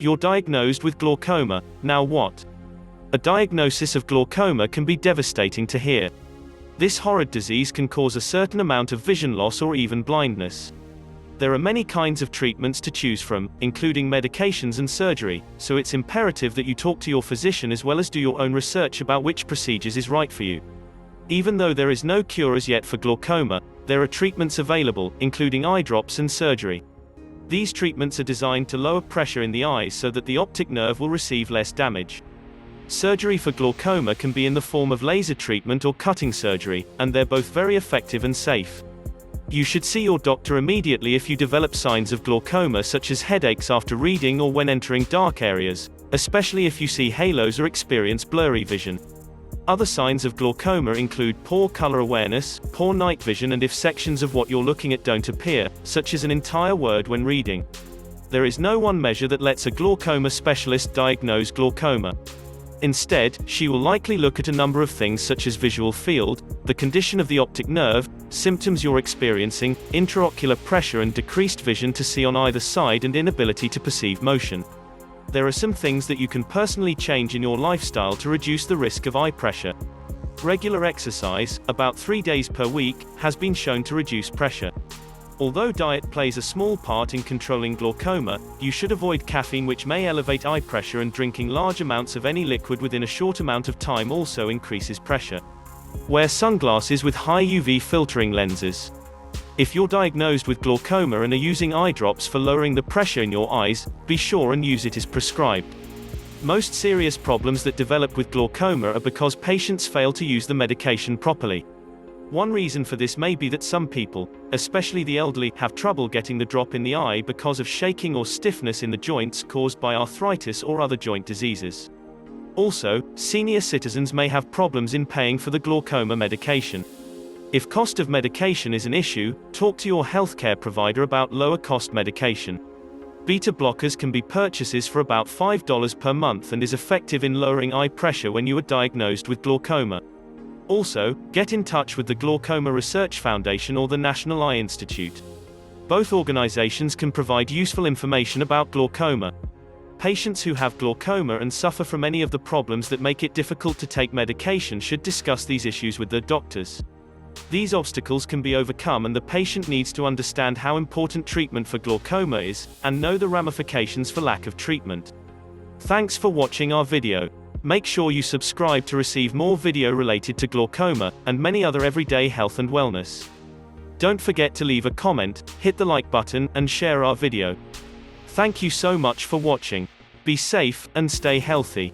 You're diagnosed with glaucoma, now what? A diagnosis of glaucoma can be devastating to hear. This horrid disease can cause a certain amount of vision loss or even blindness. There are many kinds of treatments to choose from, including medications and surgery, so it's imperative that you talk to your physician as well as do your own research about which procedures is right for you. Even though there is no cure as yet for glaucoma, there are treatments available, including eye drops and surgery. These treatments are designed to lower pressure in the eyes so that the optic nerve will receive less damage. Surgery for glaucoma can be in the form of laser treatment or cutting surgery, and they're both very effective and safe. You should see your doctor immediately if you develop signs of glaucoma such as headaches after reading or when entering dark areas, especially if you see halos or experience blurry vision. Other signs of glaucoma include poor color awareness, poor night vision, and if sections of what you're looking at don't appear, such as an entire word when reading. There is no one measure that lets a glaucoma specialist diagnose glaucoma. Instead, she will likely look at a number of things such as visual field, the condition of the optic nerve, symptoms you're experiencing, intraocular pressure and decreased vision to see on either side, and inability to perceive motion. There are some things that you can personally change in your lifestyle to reduce the risk of eye pressure. Regular exercise, about 3 days per week, has been shown to reduce pressure. Although diet plays a small part in controlling glaucoma, you should avoid caffeine, which may elevate eye pressure, and drinking large amounts of any liquid within a short amount of time also increases pressure. Wear sunglasses with high UV filtering lenses. If you're diagnosed with glaucoma and are using eye drops for lowering the pressure in your eyes, be sure and use it as prescribed. Most serious problems that develop with glaucoma are because patients fail to use the medication properly. One reason for this may be that some people, especially the elderly, have trouble getting the drop in the eye because of shaking or stiffness in the joints caused by arthritis or other joint diseases. Also, senior citizens may have problems in paying for the glaucoma medication. If cost of medication is an issue, talk to your healthcare provider about lower cost medication. Beta blockers can be purchases for about $5 per month and is effective in lowering eye pressure when you are diagnosed with glaucoma. Also, get in touch with the Glaucoma Research Foundation or the National Eye Institute. Both organizations can provide useful information about glaucoma. Patients who have glaucoma and suffer from any of the problems that make it difficult to take medication should discuss these issues with their doctors. These obstacles can be overcome, and the patient needs to understand how important treatment for glaucoma is, and know the ramifications for lack of treatment. Thanks for watching our video. Make sure you subscribe to receive more video related to glaucoma, and many other everyday health and wellness. Don't forget to leave a comment, hit the like button, and share our video. Thank you so much for watching. Be safe, and stay healthy.